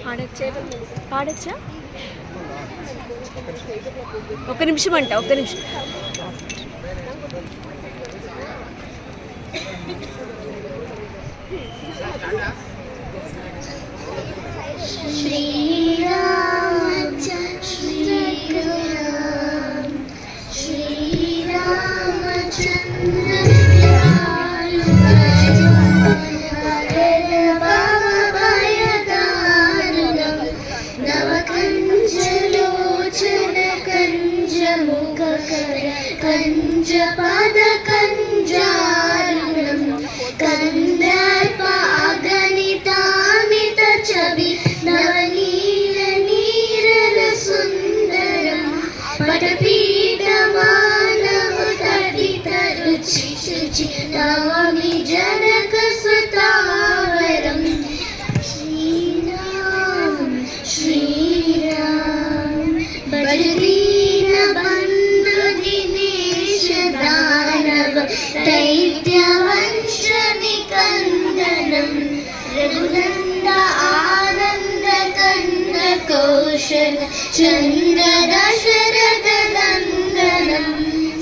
పాడచ్చా? ఒక్క నిమిషం అంట, ఒక్క నిమిషం. కంజపద కంజారుణం కందర్పాగణితామిత చవి నవనీల నీరల సుందరం పటపీఠమానవతడిత రుచి శుచి నవమి జనక సుతావరం శ్రీరామ్ శ్రీరామ్ బజదీన दैत्यवंश निकंदनम रघुनंद आनंद कंद कौशल चंद्र दशरथ नंदनम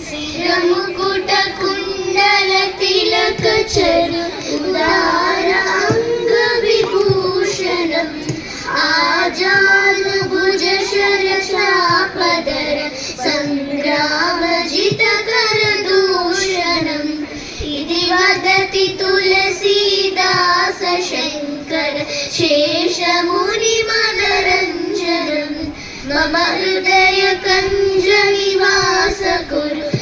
सिरमुकुट कुंडल तिलक चरु उदार अंग विभूषणम आजाद भुज शर चापदर संग्राम जित कर दूषणम इति वदति तुलसीदास शंकर शेष मुनि मनरंजनम मम हृदय कंज निवास कुरु